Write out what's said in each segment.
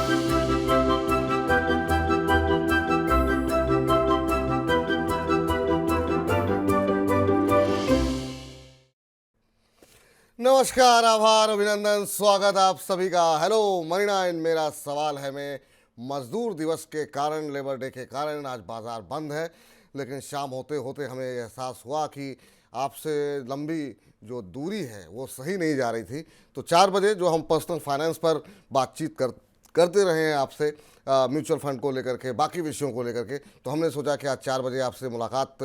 नमस्कार, आभार, अभिनंदन, स्वागत आप सभी का। Hello money 9। मेरा सवाल है में मजदूर दिवस के कारण, लेबर डे के कारण आज बाजार बंद है, लेकिन शाम होते होते हमें एहसास हुआ कि आपसे लंबी जो दूरी है वो सही नहीं जा रही थी। तो 4 बजे जो हम पर्सनल फाइनेंस पर बातचीत करते रहे हैं आपसे, म्यूचुअल फंड को लेकर के, बाकी विषयों को लेकर के, तो हमने सोचा कि आज 4 बजे आपसे मुलाकात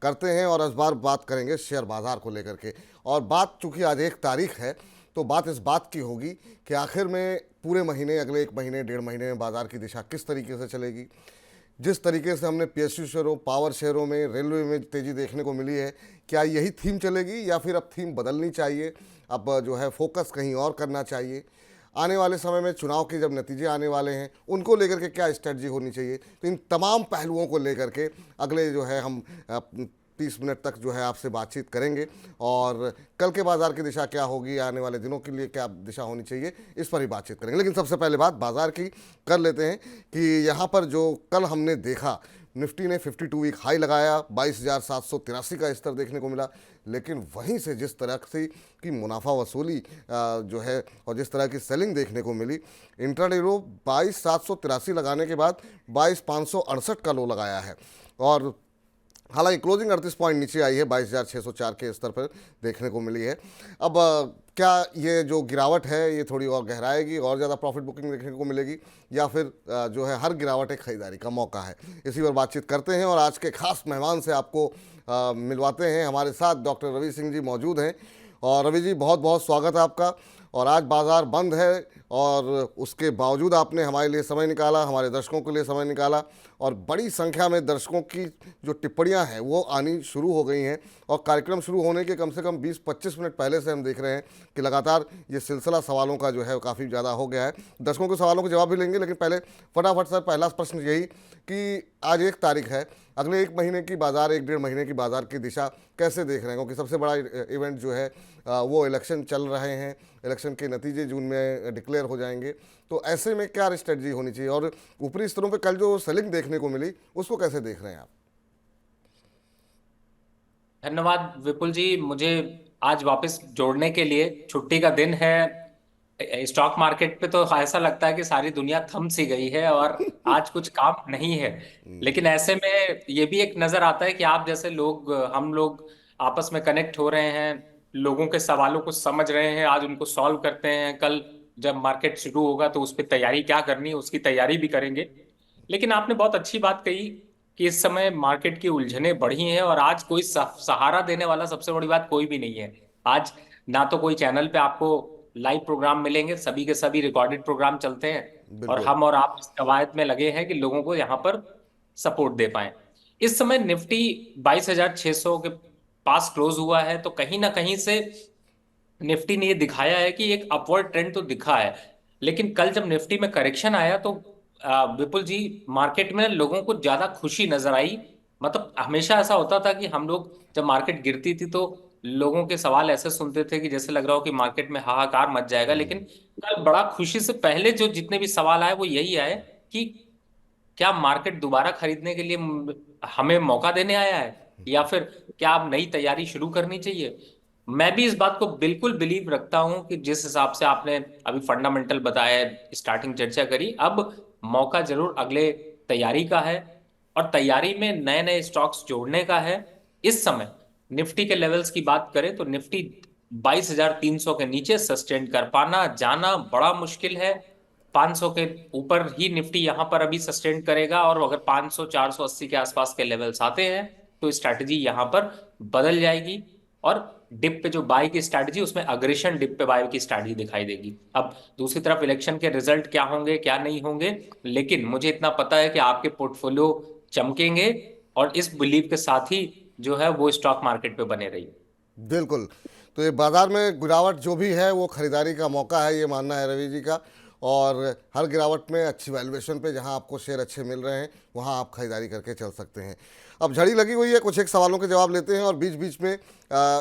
करते हैं और इस बार बात करेंगे शेयर बाज़ार को लेकर के। और बात चूँकि आज 1 तारीख है, तो बात इस बात की होगी कि आखिर में पूरे महीने, अगले 1 महीने, 1.5 महीने में बाज़ार की दिशा किस तरीके से चलेगी। जिस तरीके से हमने पीएसयू शेयरों, पावर शेयरों में, रेलवे में तेज़ी देखने को मिली है, क्या यही थीम चलेगी या फिर अब थीम बदलनी चाहिए, अब जो है फोकस कहीं और करना चाहिए। आने वाले समय में चुनाव के जब नतीजे आने वाले हैं, उनको लेकर के क्या स्ट्रेटजी होनी चाहिए। तो इन तमाम पहलुओं को लेकर के अगले जो है हम 30 मिनट तक जो है आपसे बातचीत करेंगे, और कल के बाज़ार की दिशा क्या होगी, आने वाले दिनों के लिए क्या दिशा होनी चाहिए, इस पर ही बातचीत करेंगे। लेकिन सबसे पहले बात बाज़ार की कर लेते हैं कि यहाँ पर जो कल हमने देखा, निफ्टी ने 52 वीक हाई लगाया, 22,783 का स्तर देखने को मिला। लेकिन वहीं से जिस तरह से की मुनाफा वसूली जो है और जिस तरह की सेलिंग देखने को मिली, इंट्राडे लो 22,783 लगाने के बाद 22,568 का लो लगाया है, और हालांकि क्लोजिंग 38 पॉइंट नीचे आई है, 22,604 के स्तर पर देखने को मिली है। अब क्या ये जो गिरावट है ये थोड़ी और गहराएगी, और ज़्यादा प्रॉफिट बुकिंग देखने को मिलेगी, या फिर जो है हर गिरावट एक खरीदारी का मौका है, इसी पर बातचीत करते हैं। और आज के खास मेहमान से आपको मिलवाते हैं। हमारे साथ डॉक्टर रवि सिंह जी मौजूद हैं। और रवि जी, बहुत बहुत स्वागत है आपका। और आज बाज़ार बंद है और उसके बावजूद आपने हमारे लिए समय निकाला, हमारे दर्शकों के लिए समय निकाला, और बड़ी संख्या में दर्शकों की जो टिप्पणियां हैं वो आनी शुरू हो गई हैं। और कार्यक्रम शुरू होने के कम से कम 20-25 मिनट पहले से हम देख रहे हैं कि लगातार ये सिलसिला सवालों का जो है काफ़ी ज़्यादा हो गया है। दर्शकों के सवालों के जवाब भी लेंगे, लेकिन पहले फटाफट सर पहला प्रश्न यही कि आज 1 तारीख है, अगले 1 महीने की बाज़ार, 1-1.5 महीने की बाज़ार की दिशा कैसे देख रहे हैं, क्योंकि सबसे बड़ा इवेंट जो है वो इलेक्शन चल रहे हैं, इलेक्शन के नतीजे जून में डिक्लेयर हो जाएंगे। तो ऐसे में क्या स्ट्रेटजी होनी चाहिए, और ऊपरी स्तरों पे कल जो सेलिंग देखने को मिली उसको कैसे देख रहे हैं आप। धन्यवाद विपुल जी, मुझे आज वापस जोड़ने के लिए। छुट्टी का दिन है, स्टॉक मार्केट पे तो ऐसा लगता है कि सारी दुनिया थम सी गई है और आज कुछ काम नहीं है। लेकिन ऐसे में ये भी एक नजर आता है कि आप जैसे लोग, हम लोग आपस में कनेक्ट हो रहे हैं, लोगों के सवालों को समझ रहे हैं, आज उनको सॉल्व करते हैं। कल जब मार्केट शुरू होगा तो उस पर तैयारी क्या करनी है उसकी तैयारी भी करेंगे। लेकिन आपने बहुत अच्छी बात कही कि इस समय मार्केट की उलझनें बढ़ी हैं और आज कोई सहारा देने वाला, सबसे बड़ी बात, कोई भी नहीं है। आज ना तो कोई चैनल पे आपको लाइव प्रोग्राम मिलेंगे, सभी के सभी रिकॉर्डेड प्रोग्राम चलते हैं, और बिल्कुल। हम और आप इस कवायद में लगे हैं कि लोगों को यहाँ पर सपोर्ट दे पाए। इस समय निफ्टी 22,600 के पास क्लोज हुआ है, तो कहीं ना कहीं से निफ्टी ने ये दिखाया है कि एक अपवर्ड ट्रेंड तो दिखा है। लेकिन कल जब निफ्टी में करेक्शन आया तो विपुल जी, मार्केट में लोगों को ज्यादा खुशी नजर आई। मतलब हमेशा ऐसा होता था कि हम लोग जब मार्केट गिरती थी तो लोगों के सवाल ऐसे सुनते थे कि जैसे लग रहा हो कि मार्केट में हाहाकार मच जाएगा। लेकिन कल बड़ा खुशी से पहले जो जितने भी सवाल आए वो यही आए कि क्या मार्केट दोबारा खरीदने के लिए हमें मौका देने आया है, या फिर क्या अब नई तैयारी शुरू करनी चाहिए। मैं भी इस बात को बिल्कुल बिलीव रखता हूं कि जिस हिसाब से आपने अभी फंडामेंटल बताया, स्टार्टिंग चर्चा करी, अब मौका जरूर अगले तैयारी का है, और तैयारी में नए नए स्टॉक्स जोड़ने का है। इस समय निफ्टी के लेवल्स की बात करें तो निफ्टी 22,300 के नीचे सस्टेन कर पाना, जाना बड़ा मुश्किल है। 500 के ऊपर ही निफ्टी यहां पर अभी सस्टेन करेगा, और अगर 500 480 के आसपास के लेवल्स आते हैं तो स्ट्रैटेजी यहां पर बदल जाएगी, और डिप पे जो बाय की स्ट्रैटेजी, उसमें अग्रेशन डिप पे बाय की स्ट्रैटेजी दिखाई देगी। अब दूसरी तरफ इलेक्शन के रिजल्ट क्या होंगे क्या नहीं होंगे, लेकिन मुझे इतना पता है कि आपके पोर्टफोलियो चमकेंगे, और इस बिलीव के साथ ही जो है वो स्टॉक मार्केट पे बने रहिए। बिल्कुल। तो ये बाज़ार में गिरावट जो भी है वो खरीदारी का मौका है, ये मानना है रवि जी का। और हर गिरावट में अच्छी वैल्यूएशन पे जहां आपको शेयर अच्छे मिल रहे हैं वहां आप खरीदारी करके चल सकते हैं। अब झड़ी लगी हुई है, कुछ एक सवालों के जवाब लेते हैं और बीच बीच में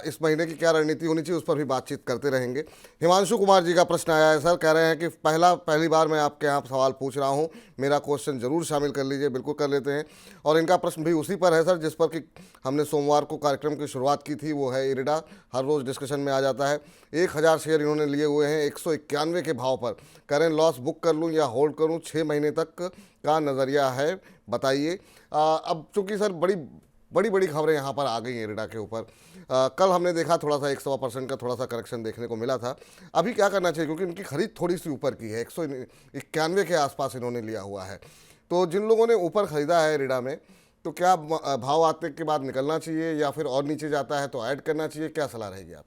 इस महीने की क्या रणनीति होनी चाहिए उस पर भी बातचीत करते रहेंगे। हिमांशु कुमार जी का प्रश्न आया है सर, कह रहे हैं कि पहली बार मैं आपके यहाँ सवाल पूछ रहा हूँ, मेरा क्वेश्चन जरूर शामिल कर लीजिए। बिल्कुल कर लेते हैं। और इनका प्रश्न भी उसी पर है सर जिस पर कि हमने सोमवार को कार्यक्रम की शुरुआत की थी, वो है इरिडा। हर रोज़ डिस्कशन में आ जाता है। 1000 शेयर इन्होंने लिए हुए हैं 191 के भाव पर। करें लॉस बुक कर लूँ या होल्ड करूँ, 6 महीने तक का नज़रिया है, बताइए। अब चूंकि सर बड़ी बड़ी बड़ी खबरें यहाँ पर आ गई हैं इरिडा के ऊपर। कल हमने देखा थोड़ा सा 100% का थोड़ा सा करेक्शन देखने को मिला था। अभी क्या करना चाहिए, क्योंकि इनकी खरीद थोड़ी सी ऊपर की है, 191 के आसपास इन्होंने लिया हुआ है। तो जिन लोगों ने ऊपर ख़रीदा है इरिडा में, तो क्या भाव आते के बाद निकलना चाहिए या फिर और नीचे जाता है तो ऐड करना चाहिए, क्या सलाह रहेगी आप?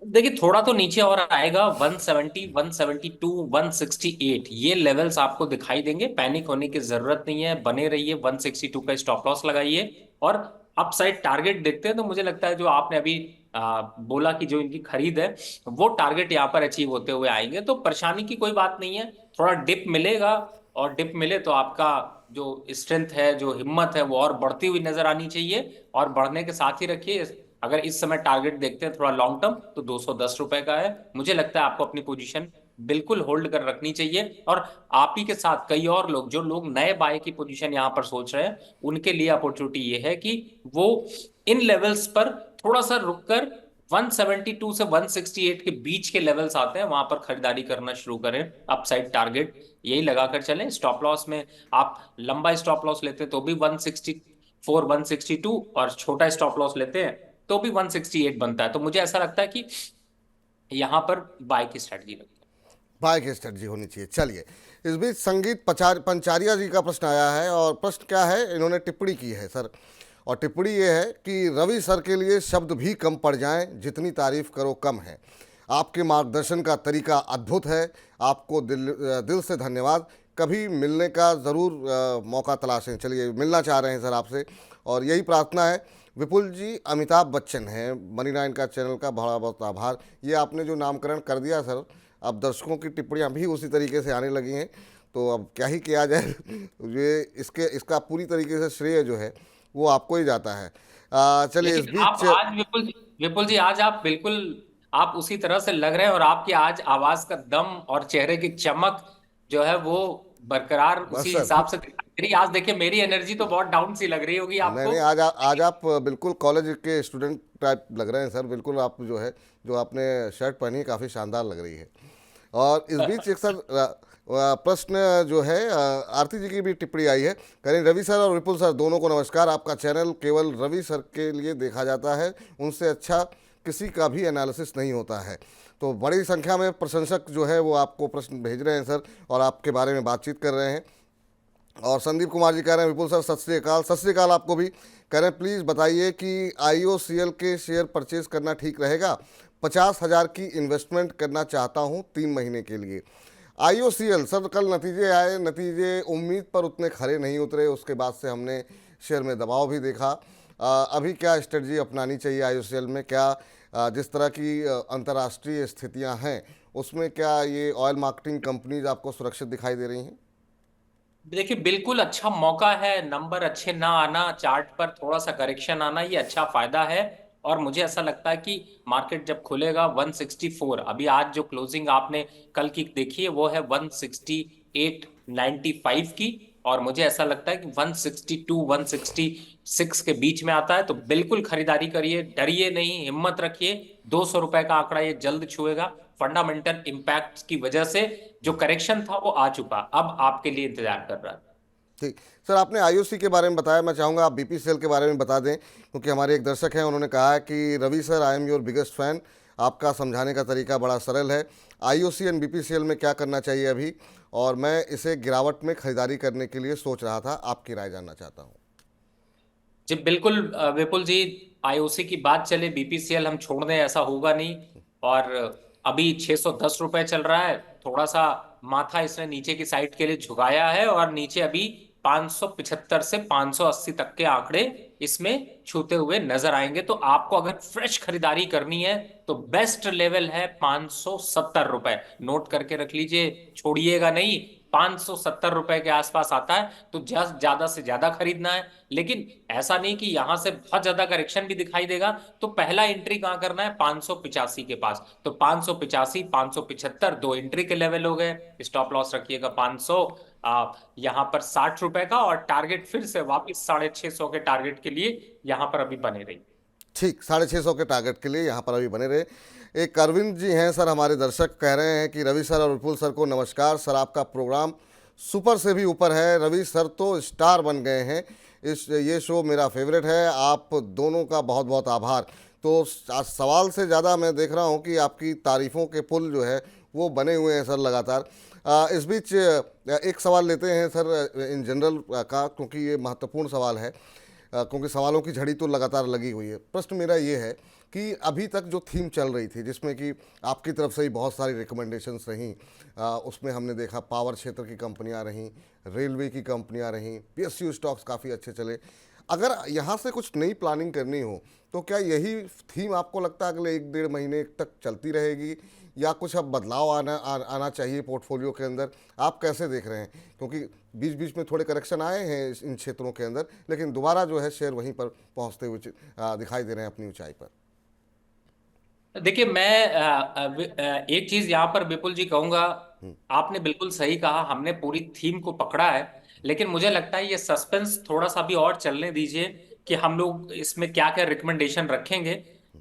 देखिए, थोड़ा तो नीचे और आएगा। 170, 172, 168 ये लेवल्स आपको दिखाई देंगे। पैनिक होने की जरूरत नहीं है, बने रहिए। 162 का स्टॉप लॉस लगाइए और अपसाइड टारगेट देखते हैं। तो मुझे लगता है जो आपने अभी बोला कि जो इनकी खरीद है वो टारगेट यहाँ पर अचीव होते हुए आएंगे, तो परेशानी की कोई बात नहीं है। थोड़ा डिप मिलेगा और डिप मिले तो आपका जो स्ट्रेंथ है, जो हिम्मत है, वो और बढ़ती हुई नजर आनी चाहिए। और बढ़ने के साथ ही रखिए, अगर इस समय टारगेट देखते हैं थोड़ा लॉन्ग टर्म, तो 210 रुपए का है। मुझे लगता है आपको अपनी पोजीशन बिल्कुल होल्ड कर रखनी चाहिए। और आप ही के साथ कई और लोग, जो लोग नए बाय की पोजीशन यहां पर सोच रहे हैं, उनके लिए अपॉर्चुनिटी ये है कि वो इन लेवल्स पर थोड़ा सा रुककर 172 से 168 के बीच के लेवल्स आते हैं, वहां पर खरीदारी करना शुरू करें। अपसाइड टारगेट यही लगाकर चलें। स्टॉप लॉस में आप लंबा स्टॉप लॉस लेते तो भी 164, 162, और छोटा स्टॉप लॉस लेते हैं तो भी 168 बनता है। तो मुझे ऐसा लगता है कि यहां पर बाय की स्ट्रेटजी रखें। बाय की स्ट्रेटजी होनी चाहिए। चलिए, इस बीच संगीत पंचारिया जी का प्रश्न आया है और प्रश्न क्या है, इन्होंने टिप्पणी की है सर। और टिप्पणी ये है कि रवि सर के लिए शब्द भी कम पड़ जाएं, जितनी तारीफ करो कम है। आपके मार्गदर्शन का तरीका अद्भुत है। आपको दिल से धन्यवाद। कभी मिलने का ज़रूर मौका तलाशें। चलिए, मिलना चाह रहे हैं सर आपसे और यही प्रार्थना है। विपुल जी अमिताभ बच्चन हैं, मनी नाइन का चैनल का बड़ा बहुत आभार। ये आपने जो नामकरण कर दिया सर, अब दर्शकों की टिप्पणियां भी उसी तरीके से आने लगी हैं, तो अब क्या ही किया जाए। ये इसका पूरी तरीके से श्रेय जो है वो आपको ही जाता है। चलिए, इस लेकिन आप बीच आज विपुल जी आज आप बिल्कुल आप उसी तरह से लग रहे हैं, और आपकी आज आवाज का दम और चेहरे की चमक जो है वो बरकरार बस उसी सर। हिसाब से दिखाई दे रही है। आज देखिए, मेरी एनर्जी तो बहुत डाउन सी लग रही होगी नहीं आपको। नहीं, आज आप बिल्कुल कॉलेज के स्टूडेंट टाइप लग रहे हैं सर। बिल्कुल आप जो है, जो आपने शर्ट पहनी है काफ़ी शानदार लग रही है। और इस बीच एक सर प्रश्न जो है, आरती जी की भी टिप्पणी आई है। करें रवि सर और विपुल सर दोनों को नमस्कार। आपका चैनल केवल रवि सर के लिए देखा जाता है, उनसे अच्छा किसी का भी एनालिसिस नहीं होता है। तो बड़ी संख्या में प्रशंसक जो है वो आपको प्रश्न भेज रहे हैं सर और आपके बारे में बातचीत कर रहे हैं। और संदीप कुमार जी कह रहे हैं विपुल सर सत श्री अकाल। सत श्री अकाल आपको भी। कह रहे हैं प्लीज़ बताइए कि IOCL के शेयर परचेज करना ठीक रहेगा। 50,000 की इन्वेस्टमेंट करना चाहता हूं 3 महीने के लिए। IOCL सर, कल नतीजे आए, नतीजे उम्मीद पर उतने खरे नहीं उतरे। उसके बाद से हमने शेयर में दबाव भी देखा। अभी क्या स्ट्रेटजी अपनानी चाहिए IOCL में? क्या जिस तरह की अंतर्राष्ट्रीय स्थितियां हैं उसमें क्या ये ऑयल मार्केटिंग कंपनीज आपको सुरक्षित दिखाई दे रही हैं? देखिए, बिल्कुल अच्छा मौका है। नंबर अच्छे ना आना, चार्ट पर थोड़ा सा करेक्शन आना, ये अच्छा फायदा है। और मुझे ऐसा लगता है कि मार्केट जब खुलेगा 164, अभी आज जो क्लोजिंग आपने कल की देखी है वो है 168.95 की। और मुझे ऐसा लगता है कि 162, 166 के बीच में आता है, तो बिल्कुल खरीदारी करिए, डरिए नहीं, हिम्मत रखिए। 200 रुपए का आंकड़ा ये जल्द छुएगा। फंडामेंटल इम्पैक्ट की वजह से जो करेक्शन था वो आ चुका, अब आपके लिए इंतजार कर रहा है। ठीक सर, आपने IOC के बारे में बताया, मैं चाहूँगा आप BPCL के बारे में बता दें, क्योंकि हमारे एक दर्शक हैं, उन्होंने कहा है कि Ravi sir I am your biggest fan. आपका समझाने का तरीका बड़ा सरल है। IOC एंड BPCL में क्या करना चाहिए अभी, और मैं इसे गिरावट में खरीदारी करने के लिए सोच रहा था, आपकी राय जानना चाहता हूँ। जी बिल्कुल विपुल जी, आईओसी की बात चले, बीपीसीएल हम छोड़ दें ऐसा होगा नहीं। और अभी 610 रुपए चल रहा है। थोड़ा सा माथा इसने नीचे की साइड के लिए झुकाया है और नीचे अभी 575 से 580 तक के आंकड़े इसमें छूते हुए नजर आएंगे। तो आपको अगर फ्रेश खरीदारी करनी है तो बेस्ट लेवल है 570 रुपए, नोट करके रख लीजिए, छोड़िएगा नहीं। 570 रुपए के आसपास आता है तो ज्यादा से ज्यादा खरीदना है। लेकिन ऐसा नहीं कि यहां से बहुत ज्यादा करेक्शन भी दिखाई देगा। तो पहला एंट्री कहां करना है? 585 के पास। तो 585 575 दो एंट्री के लेवल हो गए। स्टॉप लॉस रखिएगा 500, यहां पर 60 रुपए का, और टारगेट फिर से वापस 650 के टारगेट के लिए यहां पर अभी बने रही। ठीक, 650 के टारगेट के लिए यहाँ पर अभी बने रहे। एक अरविंद जी हैं सर, हमारे दर्शक कह रहे हैं कि रवि सर और विपुल सर को नमस्कार सर, आपका प्रोग्राम सुपर से भी ऊपर है। रवि सर तो स्टार बन गए हैं, ये शो मेरा फेवरेट है, आप दोनों का बहुत बहुत आभार। तो आज सवाल से ज़्यादा मैं देख रहा हूँ कि आपकी तारीफ़ों के पुल जो है वो बने हुए हैं सर लगातार। इस बीच एक सवाल लेते हैं सर इन जनरल का, क्योंकि ये महत्वपूर्ण सवाल है, क्योंकि सवालों की झड़ी तो लगातार लगी हुई है। प्रश्न मेरा ये है कि अभी तक जो थीम चल रही थी, जिसमें कि आपकी तरफ से ही बहुत सारी रिकमेंडेशंस रहीं, उसमें हमने देखा पावर क्षेत्र की कंपनियां रहीं, रेलवे की कंपनियां रहीं, पीएसयू स्टॉक्स काफ़ी अच्छे चले। अगर यहाँ से कुछ नई प्लानिंग करनी हो तो क्या यही थीम आपको लगता है अगले 1-1.5 महीने तक चलती रहेगी, या कुछ अब बदलाव आना चाहिए पोर्टफोलियो के अंदर? आप कैसे देख रहे हैं, क्योंकि बीच बीच में थोड़े करेक्शन आए हैं इन क्षेत्रों के अंदर, लेकिन दोबारा जो है शेयर वहीं पर पहुंचते हुए दिखाई दे रहे हैं अपनी ऊंचाई पर। देखिए, मैं एक चीज यहां पर विपुल जी कहूंगा। आपने बिल्कुल सही कहा, हमने पूरी थीम को पकड़ा है, लेकिन मुझे लगता है ये सस्पेंस थोड़ा सा भी और चलने दीजिए कि हम लोग इसमें क्या क्या रिकमेंडेशन रखेंगे।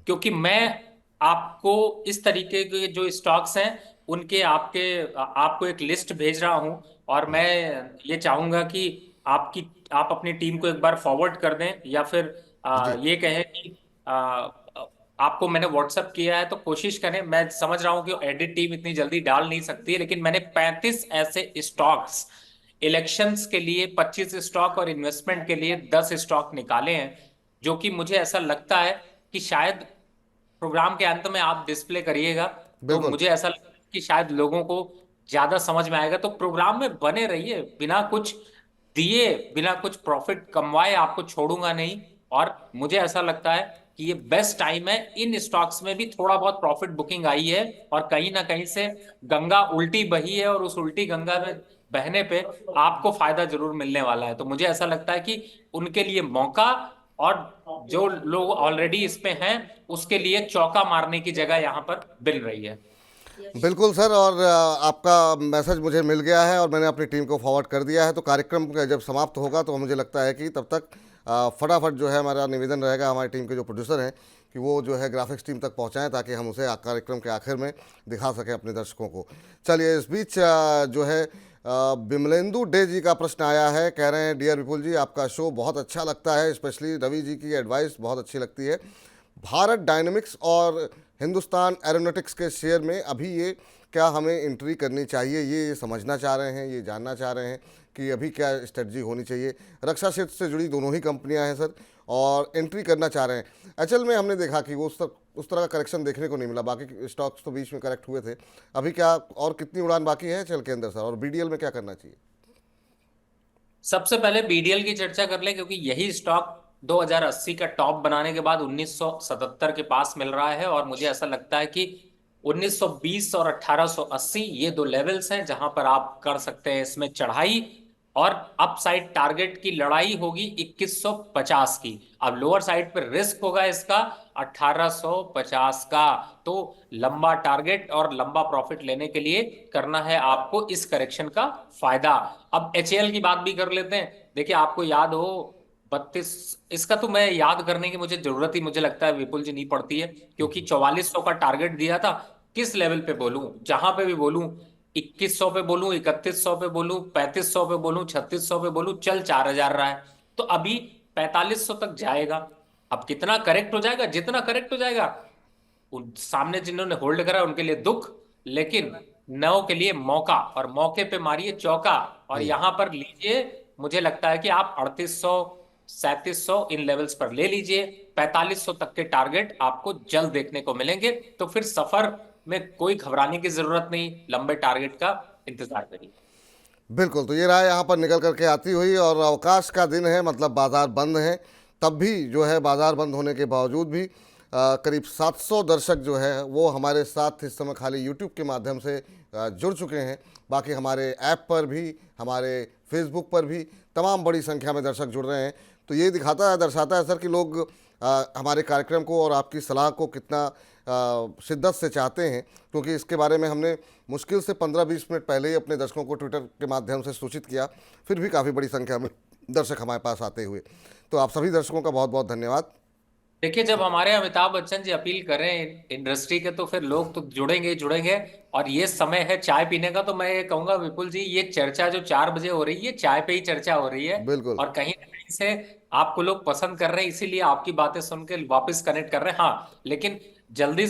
क्योंकि मैं आपको इस तरीके के जो स्टॉक्स हैं उनके आपको एक लिस्ट भेज रहा हूं, और मैं ये चाहूंगा कि आप अपनी टीम को एक बार फॉरवर्ड कर दें, या फिर जी। ये कहें कि आपको मैंने व्हाट्सअप किया है तो कोशिश करें। मैं समझ रहा हूं कि एडिट टीम इतनी जल्दी डाल नहीं सकती है, लेकिन मैंने 35 ऐसे स्टॉक्स, इलेक्शंस के लिए 25 स्टॉक और इन्वेस्टमेंट के लिए 10 स्टॉक निकाले हैं, जो कि मुझे ऐसा लगता है कि शायद प्रोग्राम के अंत में आप डिस्प्ले करिएगा। तो बिल्कुल। मुझे ऐसा लगता है कि शायद लोगों को ज्यादा समझ में आएगा। तो प्रोग्राम में बने रहिए, बिना कुछ दिए, बिना कुछ प्रॉफिट कमवाए आपको छोड़ूंगा नहीं। और मुझे ऐसा लगता है कि ये बेस्ट टाइम है। इन स्टॉक्स में भी थोड़ा बहुत प्रॉफिट बुकिंग आई है, और कहीं ना कहीं से गंगा उल्टी बही है, और उस उल्टी गंगा में बहने पे आपको फायदा जरूर मिलने वाला है। तो मुझे ऐसा लगता है कि उनके लिए मौका, और जो लोग ऑलरेडी इस पे हैं उसके लिए चौका मारने की जगह यहाँ पर मिल रही है। बिल्कुल सर, और आपका मैसेज मुझे मिल गया है और मैंने अपनी टीम को फॉरवर्ड कर दिया है। तो कार्यक्रम जब समाप्त होगा तो मुझे लगता है कि तब तक फटाफट जो है हमारा निवेदन रहेगा हमारी टीम के जो प्रोड्यूसर हैं कि वो जो है ग्राफिक्स टीम तक पहुंचाएं, ताकि हम उसे कार्यक्रम के आखिर में दिखा सकें अपने दर्शकों को। चलिए, इस बीच जो है बिमलेंदु डे जी का प्रश्न आया है। कह रहे हैं, डियर विपुल जी, आपका शो बहुत अच्छा लगता है, स्पेशली रवि जी की एडवाइस बहुत अच्छी लगती है। भारत डायनेमिक्स और हिंदुस्तान एरोनॉटिक्स के शेयर में अभी ये क्या हमें एंट्री करनी चाहिए, ये समझना चाह रहे हैं, ये जानना चाह रहे हैं कि अभी क्या स्ट्रेटजी होनी चाहिए। रक्षा क्षेत्र से जुड़ी दोनों ही कंपनियां हैं सर, और एंट्री करना चाह रहे हैं। अचल में हमने देखा कि वो उस तरह का करेक्शन देखने को नहीं मिला, बाकी स्टॉक्स तो बीच में करेक्ट हुए थे। अभी क्या और कितनी उड़ान बाकी है चल के अंदर सर, और बीडीएल में क्या करना चाहिए? सबसे पहले बीडीएल की चर्चा कर लें, क्योंकि यही स्टॉक 2080 का टॉप बनाने के बाद 1977 के पास मिल रहा है। और मुझे ऐसा लगता है कि 1920 और 1880 ये दो लेवल्स हैं जहां पर आप कर सकते हैं इसमें चढ़ाई, और अपसाइड टारगेट की लड़ाई होगी 2150 की। अब लोअर साइड पर रिस्क होगा इसका 1850 का। तो लंबा टारगेट और लंबा प्रॉफिट लेने के लिए करना है आपको इस करेक्शन का फायदा। अब एचएल की बात भी कर लेते हैं। देखिए, आपको याद हो 32, इसका तो मैं याद करने की मुझे जरूरत ही मुझे लगता है विपुल जी नहीं पड़ती है, क्योंकि 4400 का टारगेट दिया था। किस लेवल पे बोलूं, जहां पे भी बोलूं, 2100 पे बोलूं, 3100 पे बोलूं, 3500 पे बोलूं, 3600 पे बोलूं, चल 4000 रहा है। तो अभी 4500 तक जाएगा। अब कितना करेक्ट हो जाएगा, जितना करेक्ट हो जाएगा, उन सामने जिन्होंने होल्ड करा उनके लिए दुख, लेकिन नौ के लिए मौका, और मौके पे मारिए चौका। और यहां पर लीजिए, मुझे लगता है कि आप 3800 3700 इन लेवल्स पर ले लीजिए। 4500 तक के टारगेट आपको जल्द देखने को मिलेंगे। तो फिर सफर में कोई घबराने की जरूरत नहीं, लंबे टारगेट का इंतजार करिए। बिल्कुल, तो ये राय यहाँ पर निकल करके आती हुई, और अवकाश का दिन है, मतलब बाज़ार बंद है, तब भी जो है बाज़ार बंद होने के बावजूद भी करीब 700 दर्शक जो है वो हमारे साथ इस समय खाली यूट्यूब के माध्यम से जुड़ चुके हैं। बाकी हमारे ऐप पर भी, हमारे फेसबुक पर भी तमाम बड़ी संख्या में दर्शक जुड़ रहे हैं। तो ये दर्शाता है सर कि लोग हमारे कार्यक्रम को और आपकी सलाह को कितना शिद्दत से चाहते हैं, क्योंकि इसके बारे में हमने मुश्किल से 15-20 मिनट पहले ही अपने दर्शकों को ट्विटर के माध्यम से सूचित किया, फिर भी काफ़ी बड़ी संख्या में दर्शक हमारे पास आते हुए। तो आप सभी दर्शकों का बहुत बहुत धन्यवाद। देखिए, जब हमारे अमिताभ बच्चन जी अपील कर रहे हैं इंडस्ट्री के, तो फिर लोग तो जुड़ेंगे ही जुड़ेंगे। और ये समय है चाय पीने का, तो मैं ये कहूंगा विपुल जी, ये चर्चा जो 4 बजे हो रही है, चाय पे ही चर्चा हो रही है। बिल्कुल। और कहीं ना कहीं से आपको लोग पसंद कर रहे हैं, इसीलिए आपकी बातें सुन के वापस कनेक्ट कर रहे हैं। हाँ, लेकिन जल्दी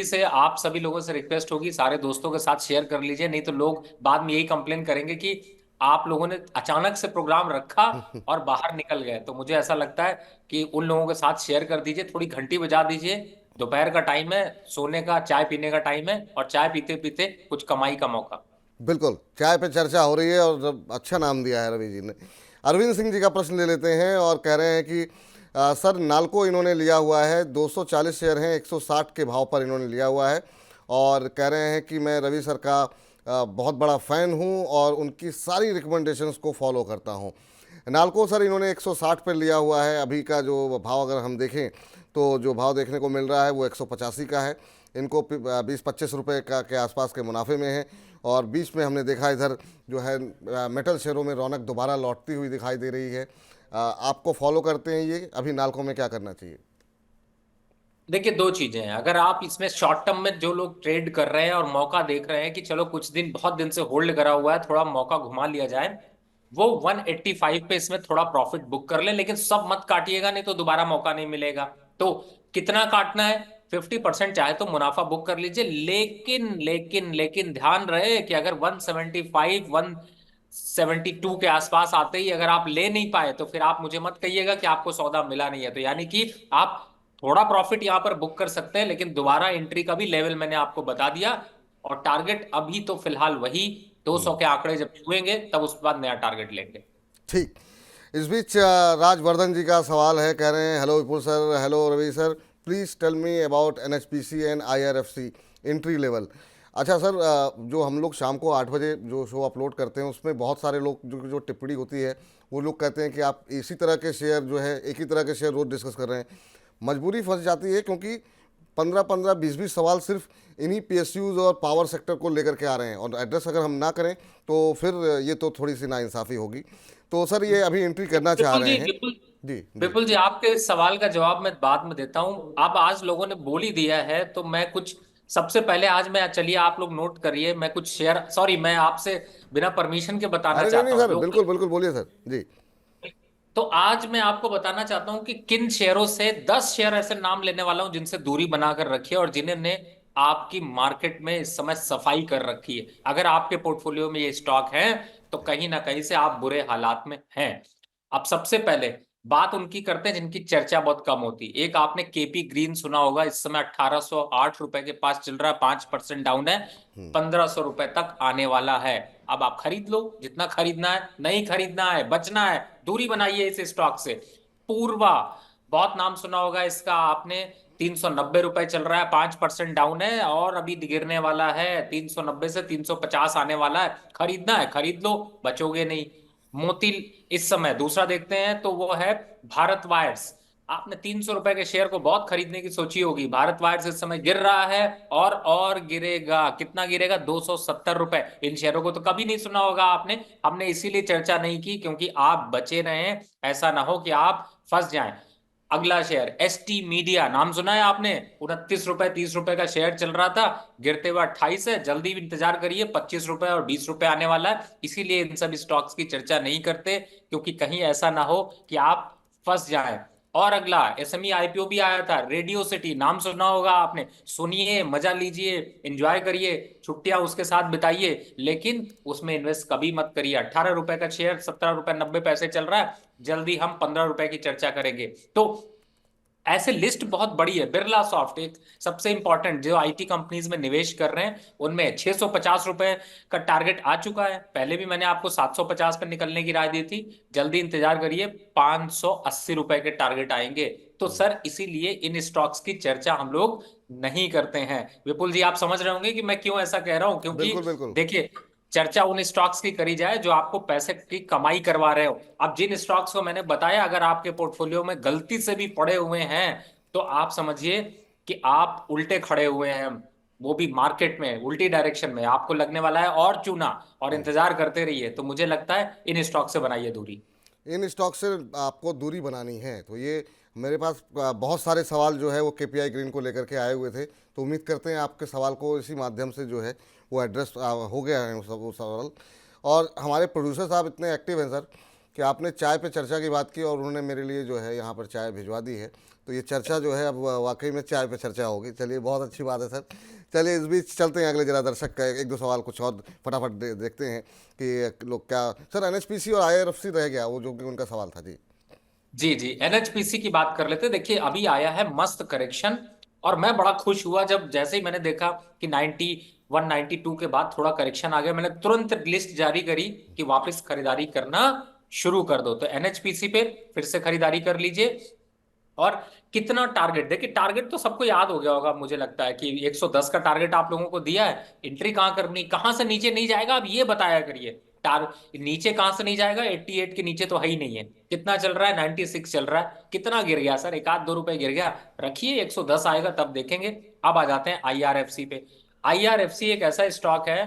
से आप सभी लोगों से रिक्वेस्ट होगी, सारे दोस्तों के साथ शेयर कर लीजिए, नहीं तो लोग बाद में यही कंप्लेन करेंगे कि आप लोगों ने अचानक से प्रोग्राम रखा और बाहर निकल गए। तो मुझे ऐसा लगता है कि उन लोगों के साथ शेयर कर दीजिए, थोड़ी घंटी बजा दीजिए। दोपहर का टाइम है, सोने का, चाय पीने का टाइम है, और चाय पीते पीते कुछ कमाई का मौका। बिल्कुल, चाय पे चर्चा हो रही है, और जब अच्छा नाम दिया है रवि जी ने। अरविंद सिंह जी का प्रश्न ले लेते हैं, और कह रहे हैं कि सर, नाल्को इन्होंने लिया हुआ है, 240 शेयर हैं, 160 के भाव पर इन्होंने लिया हुआ है, और कह रहे हैं कि मैं रवि सर का बहुत बड़ा फ़ैन हूं और उनकी सारी रिकमेंडेशंस को फॉलो करता हूं। नाल्को सर इन्होंने 160 पर लिया हुआ है। अभी का जो भाव अगर हम देखें, तो जो भाव देखने को मिल रहा है वो 185 का है। इनको 20-25 रुपये का के आसपास के मुनाफे में है। और बीच में हमने देखा इधर जो है मेटल शेयरों में रौनक दोबारा लौटती हुई दिखाई दे रही है। आपको फॉलो करते हैं ये, अभी नाल्को में क्या करना चाहिए? देखिए, दो चीजें हैं। अगर आप इसमें शॉर्ट टर्म में जो लोग ट्रेड कर रहे हैं और मौका देख रहे हैं कि चलो कुछ दिन, बहुत दिन से होल्ड करा हुआ है, थोड़ा मौका घुमा लिया जाए, वो 185 पे इसमें थोड़ा प्रॉफिट बुक कर ले। लेकिन सब मत काटिएगा, नहीं तो दोबारा मौका नहीं मिलेगा। तो कितना काटना है? 50% चाहे तो मुनाफा बुक कर लीजिए। लेकिन ध्यान रहे कि अगर 175, 172 के आसपास आते ही अगर आप ले नहीं पाए, तो फिर आप मुझे मत कहिएगा कि आपको सौदा मिला नहीं है। तो यानी कि आप थोड़ा प्रॉफिट यहां पर बुक कर सकते हैं, लेकिन दोबारा एंट्री का भी लेवल मैंने आपको बता दिया। और टारगेट अभी तो फिलहाल वही 200 के आंकड़े जब छुएंगे, तब उसके बाद नया टारगेट लेंगे। ठीक। इस बीच राजवर्धन जी का सवाल है, कह रहे हैं, hello Vipul sir, hello Ravi sir, please tell me about NHPC and IRFC entry level. अच्छा सर, जो हम लोग शाम को 8 बजे जो शो अपलोड करते हैं, उसमें बहुत सारे लोग जो जो टिप्पणी होती है, वो लोग कहते हैं कि आप इसी तरह के शेयर जो है, एक ही तरह के शेयर रोज डिस्कस कर रहे हैं। मजबूरी फंस जाती है, क्योंकि 15-15, 20-20 सवाल सिर्फ इन्हीं पीएसयूज और पावर सेक्टर को लेकर के आ रहे हैं, और एड्रेस अगर हम ना करें तो फिर ये तो थोड़ी सी नाइंसाफ़ी होगी। तो सर ये अभी एंट्री करना चाह विपुल रहे जी, हैं। विपुल जी जी। विपुल जी, आपके इस सवाल का जवाब मैं बाद में देता हूं। अब आज लोगों ने बोल ही दिया है, तो मैं कुछ, सबसे पहले आज मैं, चलिए आप लोग नोट करिए, मैं कुछ शेयर, सॉरी, मैं आपसे बिना परमिशन के बताना अरे नहीं चाहता नहीं हूं सर, लोग। बिल्कुल बिल्कुल, बोलिए सर जी। तो आज मैं आपको बताना चाहता हूं कि किन शेयरों से, 10 शेयर ऐसे नाम लेने वाला हूं जिनसे दूरी बनाकर रखिए, और जिन्होंने आपकी मार्केट में इस समय सफाई कर रखी है। अगर आपके पोर्टफोलियो में ये स्टॉक है, तो कहीं ना कहीं से आप बुरे हालात में हैं। अब सबसे पहले बात उनकी करते हैं जिनकी चर्चा बहुत कम होती। एक आपने केपी ग्रीन सुना होगा, इस समय 1808 रुपए के पास चल रहा है, 5% डाउन है, 1500 रुपए तक आने वाला है। अब आप खरीद लो जितना खरीदना है, नहीं खरीदना है, बचना है, दूरी बनाइए इस स्टॉक से। पूर्वा, बहुत नाम सुना होगा इसका आपने, 390 रुपए चल रहा है, 5% डाउन है, और अभी गिरने वाला है, 390 से 350 आने वाला है। खरीदना है खरीद लो, बचोगे नहीं। मोती, इस समय दूसरा देखते हैं, तो वो है भारत वायर्स। आपने 300 रुपए के शेयर को बहुत खरीदने की सोची होगी। भारत वायर्स इस समय गिर रहा है, और गिरेगा। कितना गिरेगा? 270 रुपए। इन शेयरों को तो कभी नहीं सुना होगा आपने। हमने इसीलिए चर्चा नहीं की, क्योंकि आप बचे रहें, ऐसा ना हो कि आप फंस जाएं। अगला शेयर एसटी मीडिया, नाम सुना है आपने? 29 रुपए, 30 रुपए का शेयर चल रहा था, गिरते हुए 28 है। जल्दी इंतजार करिए, 25 रुपए और 20 रुपए आने वाला है। इसीलिए इन सब स्टॉक्स की चर्चा नहीं करते, क्योंकि कहीं ऐसा ना हो कि आप फंस जाएं। और अगला एसएमई आईपीओ भी आया था, रेडियो सिटी, नाम सुना होगा आपने। सुनिए, मजा लीजिए, एंजॉय करिए, छुट्टियां उसके साथ बिताइए, लेकिन उसमें इन्वेस्ट कभी मत करिए। 18 रुपए का शेयर, 17 रुपए 90 पैसे चल रहा है। जल्दी हम 15 रुपए की चर्चा करेंगे। तो ऐसे लिस्ट बहुत बड़ी है। बिरला सॉफ्ट एक सबसे इंपॉर्टेंट जो आईटी कंपनीज में निवेश कर रहे हैं, उनमें 650 रुपए का टारगेट आ चुका है। पहले भी मैंने आपको 750 पे निकलने की राय दी थी। जल्दी इंतजार करिए, 580 रुपए के टारगेट आएंगे। तो सर इसीलिए इन स्टॉक्स की चर्चा हम लोग नहीं करते हैं। विपुल जी, आप समझ रहे होंगे कि मैं क्यों ऐसा कह रहा हूं, क्योंकि बिल्कुल बिल्कुल। देखिए, चर्चा उन स्टॉक्स की करी जाए जो आपको पैसे की कमाई करवा रहे हो। अब जिन स्टॉक्स को मैंने बताया, अगर आपके पोर्टफोलियो में गलती से भी पड़े हुए हैं तो आप समझिए कि आप उल्टे खड़े हुए हैं, वो भी मार्केट में उल्टी डायरेक्शन में। आपको लगने वाला है और चूना, और इंतजार करते रहिए। तो मुझे लगता है इन स्टॉक से बनाइए दूरी। इन स्टॉक से आपको दूरी बनानी है, तो ये मेरे पास बहुत सारे सवाल जो है वो केपीआई ग्रीन को लेकर के आए हुए थे, तो उम्मीद करते हैं आपके सवाल को इसी माध्यम से जो है वो एड्रेस हो गया है वो सवाल। और हमारे प्रोड्यूसर साहब इतने एक्टिव हैं सर कि आपने चाय पे चर्चा की बात की और उन्होंने मेरे लिए जो है यहाँ पर चाय भिजवा दी है, तो ये चर्चा जो है अब वाकई में चाय पे चर्चा होगी। चलिए, बहुत अच्छी बात है सर। चलिए, इस बीच चलते हैं अगले जरा दर्शक का एक दो सवाल कुछ और फटाफट देखते हैं कि लोग क्या। सर, एनएचपीसी और आईआरएफसी रह गया वो, जो कि उनका सवाल था जी। जी जी, एनएचपीसी की बात कर लेते। देखिए, अभी आया है मस्त करेक्शन, और मैं बड़ा खुश हुआ जब जैसे ही मैंने देखा कि 91 92 के बाद थोड़ा करेक्शन आ गया। मैंने तुरंत लिस्ट जारी करी कि वापस खरीदारी करना शुरू कर दो। तो एनएचपीसी पे फिर से खरीदारी कर लीजिए। और कितना टारगेट, देखिए टारगेट तो सबको याद हो गया होगा, मुझे लगता है कि 110 का टारगेट आप लोगों को दिया है। एंट्री कहाँ करनी, कहाँ से नीचे नहीं जाएगा, अब ये बताया करिए। टार नीचे कहाँ से नहीं जाएगा, 88 के नीचे तो है ही नहीं है। कितना चल रहा है, 96 चल रहा है। कितना गिर गया सर, एक आध 2 रुपए गिर गया। रखिए, 110 आएगा तब देखेंगे। अब आ जाते हैं आईआरएफसी पे। आईआरएफसी एक ऐसा स्टॉक है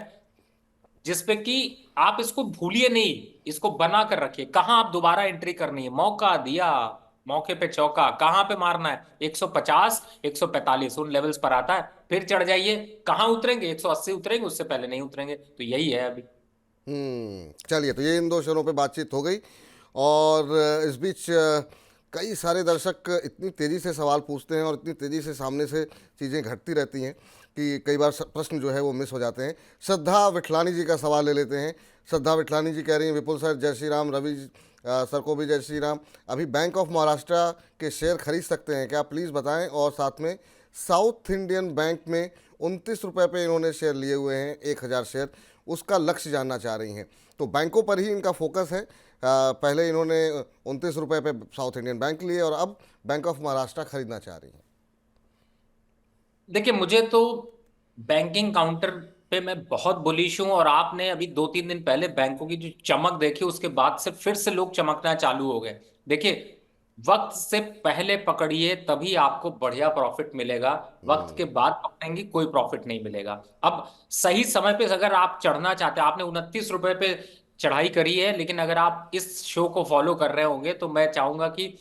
जिसपे कि आप इसको भूलिए नहीं, इसको बना कर रखिए। कहाँ आप दोबारा एंट्री करनी है, मौका दिया, मौके पे चौका। कहाँ पे मारना है, 150 145 उन लेवल्स पर आता है, फिर चढ़ जाइए। कहाँ उतरेंगे, 180 उतरेंगे, उससे पहले नहीं उतरेंगे। तो यही है अभी। चलिए, तो ये इन दो शहरों पे बातचीत हो गई। और इस बीच कई सारे दर्शक इतनी तेज़ी से सवाल पूछते हैं और इतनी तेज़ी से सामने से चीज़ें घटती रहती हैं कि कई बार प्रश्न जो है वो मिस हो जाते हैं। श्रद्धा विठलानी जी का सवाल ले लेते हैं। श्रद्धा विठलानी जी कह रही हैं, विपुल सर जय श्री राम, रवि सर को भी जय श्री राम। अभी बैंक ऑफ महाराष्ट्र के शेयर खरीद सकते हैं क्या, प्लीज़ बताएं। और साथ में साउथ इंडियन बैंक में 29 रुपये पे इन्होंने शेयर लिए हुए हैं, 1,000 शेयर, उसका लक्ष्य जानना चाह रही हैं। तो बैंकों पर ही इनका फोकस है। पहले इन्होंने 29 रुपये पे साउथ इंडियन बैंक लिए और अब बैंक ऑफ महाराष्ट्र खरीदना चाह रही हैं। देखिए, मुझे तो बैंकिंग काउंटर पे मैं बहुत बुलिश हूं। और आपने अभी 2 3 दिन पहले बैंकों की जो चमक देखी, उसके बाद से फिर से लोग चमकना चालू हो गए। देखिए, वक्त से पहले पकड़िए तभी आपको बढ़िया प्रॉफिट मिलेगा। वक्त के बाद पकड़ेंगे कोई प्रॉफिट नहीं मिलेगा। अब सही समय पे अगर आप चढ़ना चाहते हैं, आपने 29 रुपए पे चढ़ाई करी है, लेकिन अगर आप इस शो को फॉलो कर रहे होंगे तो मैं चाहूंगा कि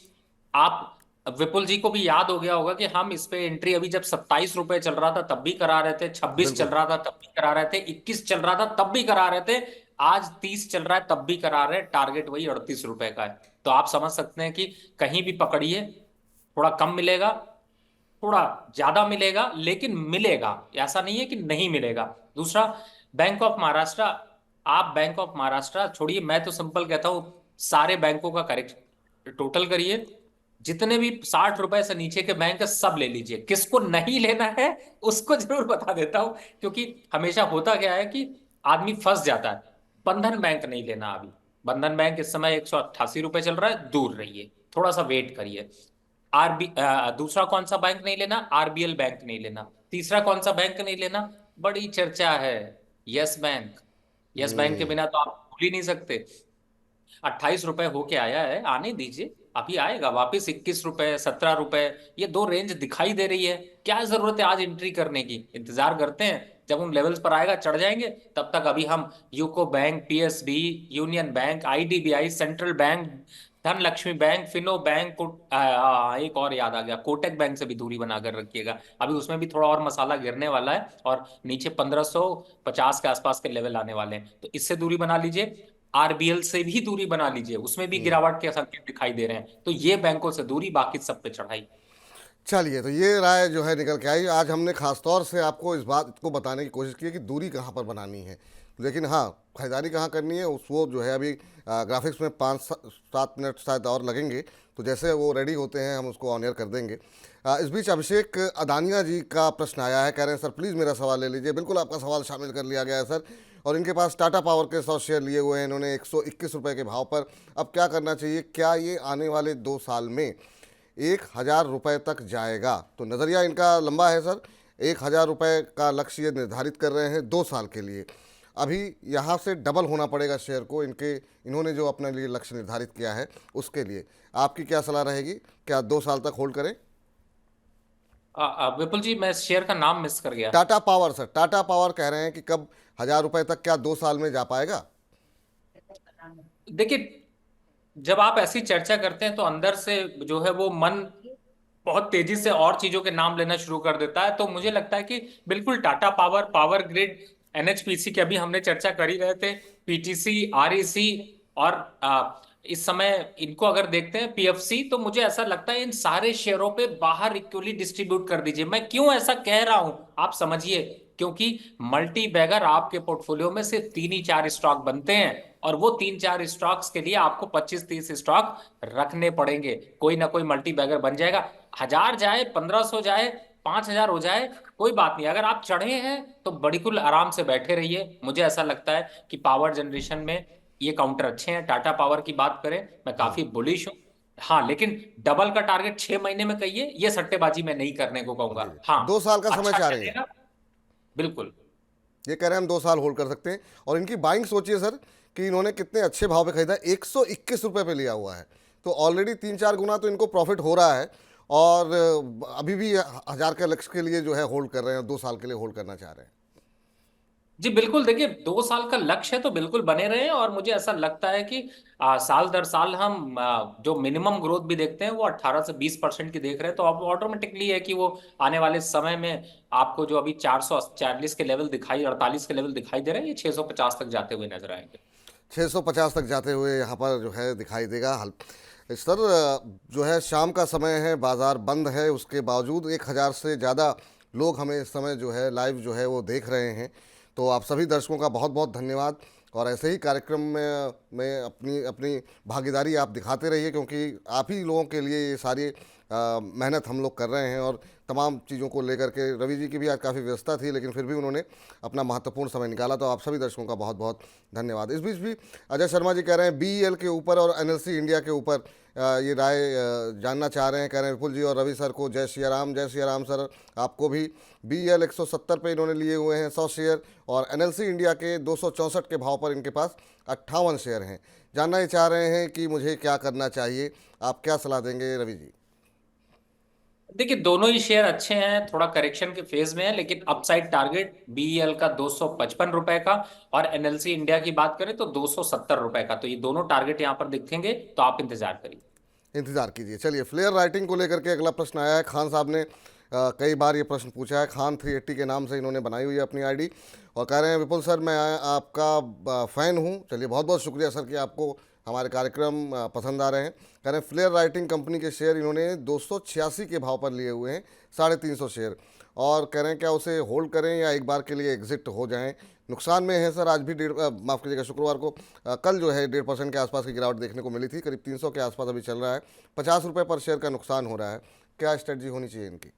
आप, विपुल जी को भी याद हो गया होगा कि हम इस पे एंट्री अभी जब 27 रुपए चल रहा था तब भी करा रहे थे, 26 चल बिल्कुल। रहा था तब भी करा रहे थे, 21 चल रहा था तब भी करा रहे थे, आज 30 चल रहा है तब भी करा रहे हैं। टारगेट वही 38 रुपए का है। तो आप समझ सकते हैं कि कहीं भी पकड़िए, थोड़ा कम मिलेगा, थोड़ा ज्यादा मिलेगा, लेकिन मिलेगा। ऐसा नहीं है कि नहीं मिलेगा। दूसरा, बैंक ऑफ महाराष्ट्र, आप बैंक ऑफ महाराष्ट्र छोड़िए, मैं तो सिंपल कहता हूं, सारे बैंकों का करेक्ट टोटल करिए। जितने भी 60 रुपए से नीचे के बैंक है सब ले लीजिए। किसको नहीं लेना है उसको जरूर बता देता हूं, क्योंकि हमेशा होता क्या है कि आदमी फंस जाता है। बंधन बैंक नहीं लेना अभी। बंधन बैंक इस समय 188 रुपए चल रहा है, दूर रहिए, थोड़ा सा वेट करिए। दूसरा कौन सा बैंक नहीं लेना, आरबीएल बैंक नहीं लेना। तीसरा कौन सा बैंक नहीं लेना, बड़ी चर्चा है, यस बैंक। यस बैंक के बिना तो आप भूल ही नहीं सकते। 28 रुपए होके आया है, आने दीजिए, अभी आएगा वापिस। 21 रुपए, 17 रुपए, ये दो रेंज दिखाई दे रही है। क्या जरूरत है आज एंट्री करने की, इंतजार करते हैं, जब उन लेवल्स पर आएगा चढ़ जाएंगे। तब तक अभी हम UCO bank, PSB, union bank, IDBI, central bank, धन लक्ष्मी बैंक, फिनो बैंक एक और याद आ गया, कोटक बैंक से भी दूरी बनाकर रखिएगा। अभी उसमें भी थोड़ा और मसाला गिरने वाला है और नीचे 1550 के आसपास के लेवल आने वाले हैं, तो इससे दूरी बना लीजिए। आरबीएल से भी दूरी बना लीजिए, उसमें भी गिरावट के संकेत दिखाई दे रहे हैं। तो ये बैंकों से दूरी, बाकी सब पे चढ़ाई। चलिए, तो ये राय जो है निकल के आई। आज हमने खास तौर से आपको इस बात को बताने की कोशिश की है कि दूरी कहाँ पर बनानी है। लेकिन हाँ, खरीदारी कहाँ करनी है उस वो जो है अभी ग्राफिक्स में 5-7 मिनट शायद और लगेंगे, तो जैसे वो रेडी होते हैं हम उसको ऑन एयर कर देंगे। इस बीच अभिषेक अदानिया जी का प्रश्न आया है, कह रहे हैं सर प्लीज़ मेरा सवाल ले लीजिए। बिल्कुल आपका सवाल शामिल कर लिया गया है सर। और इनके पास टाटा पावर के 100 शेयर लिए हुए हैं इन्होंने 121 रुपये के भाव पर। अब क्या करना चाहिए, क्या ये आने वाले 2 साल में 1,000 रुपये तक जाएगा? तो नज़रिया इनका लंबा है सर, 1,000 रुपये का लक्ष्य ये निर्धारित कर रहे हैं 2 साल के लिए। अभी यहाँ से डबल होना पड़ेगा शेयर को, इन्होंने जो अपने लिए लक्ष्य निर्धारित किया है उसके लिए। आपकी क्या सलाह रहेगी, क्या 2 साल तक होल्ड करें? विपुल जी, मैं शेयर का नाम मिस कर गया। Tata power sir, Tata power कह रहे हैं कि कब 1,000 रुपये तक, क्या 2 साल में जा पाएगा? देखिए, जब आप ऐसी चर्चा करते हैं तो अंदर से जो है वो मन बहुत तेजी से और चीजों के नाम लेना शुरू कर देता है। तो मुझे लगता है कि बिल्कुल Tata power, power grid, NHPC की अभी हमने चर्चा कर ही रहे थे, पीटीसी, आरईसी, और इस समय इनको अगर देखते हैं पीएफसी, तो मुझे ऐसा लगता है इन सारे शेयरों पे बाहर इक्वली डिस्ट्रीब्यूट कर दीजिए। मैं क्यों ऐसा कह रहा हूं आप समझिए, क्योंकि मल्टी बैगर आपके पोर्टफोलियो में सिर्फ 3 ही 4 स्टॉक बनते हैं, और वो 3 4 स्टॉक्स के लिए आपको 25 30 स्टॉक रखने पड़ेंगे। कोई ना कोई मल्टी बैगर बन जाएगा। 1,000 जाए, 1,500 जाए, 5,000 हो जाए, कोई बात नहीं। अगर आप चढ़े हैं तो बिल्कुल आराम से बैठे रहिए। मुझे ऐसा लगता है कि पावर जनरेशन में ये काउंटर अच्छे हैं। टाटा पावर की बात करें, मैं काफी बुलिश हूं। हाँ, लेकिन डबल का टारगेट 6 महीने में कहिए, ये सट्टेबाजी मैं नहीं करने को जी, कहूंगा। हाँ, 2 साल का समय अच्छा चाह रहे हैं। चलेगा, बिल्कुल। ये कह रहे हैं हम 2 साल होल्ड कर सकते हैं। और इनकी बाइंग सोचिए सर कि इन्होंने कितने अच्छे भाव पे खरीदा, 121 रुपये पे लिया हुआ है। तो ऑलरेडी 3-4 गुना तो इनको प्रॉफिट हो रहा है। और अभी भी 1,000 के लक्ष्य के लिए जो है होल्ड कर रहे हैं, 2 साल के लिए होल्ड करना चाह रहे हैं। जी बिल्कुल, देखिए 2 साल का लक्ष्य है तो बिल्कुल बने रहे। और मुझे ऐसा लगता है कि साल दर साल हम जो मिनिमम ग्रोथ भी देखते हैं वो 18 से 20% की देख रहे हैं। तो अब ऑटोमेटिकली है कि वो आने वाले समय में आपको जो अभी 440 के लेवल दिखाई, 48 के लेवल दिखाई दे रहे हैं, ये 650 तक जाते हुए नजर आएंगे। 650 तक जाते हुए यहाँ पर जो है दिखाई देगा। हल सर, जो है शाम का समय है, बाज़ार बंद है, उसके बावजूद 1,000 से ज़्यादा लोग हमें इस समय जो है लाइव जो है वो देख रहे हैं। तो आप सभी दर्शकों का बहुत बहुत धन्यवाद। और ऐसे ही कार्यक्रम में अपनी अपनी भागीदारी आप दिखाते रहिए, क्योंकि आप ही लोगों के लिए ये सारी मेहनत हम लोग कर रहे हैं। और तमाम चीज़ों को लेकर के रवि जी की भी आज काफ़ी व्यस्तता थी, लेकिन फिर भी उन्होंने अपना महत्वपूर्ण समय निकाला। तो आप सभी दर्शकों का बहुत बहुत धन्यवाद। इस बीच भी अजय शर्मा जी कह रहे हैं बीईएल के ऊपर और एनएलसी इंडिया के ऊपर ये राय जानना चाह रहे हैं। कह रहे हैं विपुल जी और रवि सर को जय सिया राम। जय सिया राम सर आपको भी। बीईएल 170 पे इन्होंने लिए हुए हैं 100 शेयर, और एनएलसी इंडिया के 264 के भाव पर इनके पास 58 शेयर हैं। जानना ये चाह रहे हैं कि मुझे क्या करना चाहिए, आप क्या सलाह देंगे रवि जी? देखिए, दोनों ही शेयर अच्छे हैं, थोड़ा करेक्शन के फेज में है, लेकिन अपसाइड टारगेट बीईएल का 255 रुपए का, और एनएलसी इंडिया की बात करें तो 270 रुपए का। तो ये दोनों टारगेट यहां पर दिखेंगे, तो आप इंतजार करिए। इंतजार कीजिए। चलिए, फ्लेयर राइटिंग को लेकर के अगला प्रश्न आया है। खान साहब ने कई बार ये प्रश्न पूछा है। खान 380 के नाम से इन्होंने बनाई हुई है अपनी आईडी, और कह रहे हैं विपुल सर मैं आपका फ़ैन हूँ। चलिए, बहुत बहुत शुक्रिया सर कि आपको हमारे कार्यक्रम पसंद आ रहे हैं। कह रहे हैं फ्लेयर राइटिंग कंपनी के शेयर इन्होंने 286 के भाव पर लिए हुए हैं, 350 शेयर। और कह रहे हैं क्या उसे होल्ड करें या एक बार के लिए एग्जिट हो जाएं? नुकसान में है सर। आज भी माफ़ कीजिएगा, शुक्रवार को कल जो है 1.5% के आसपास की गिरावट देखने को मिली थी, करीब 300 के आसपास अभी चल रहा है। 50 रुपये पर शेयर का नुकसान हो रहा है। क्या स्ट्रेटजी होनी चाहिए इनकी?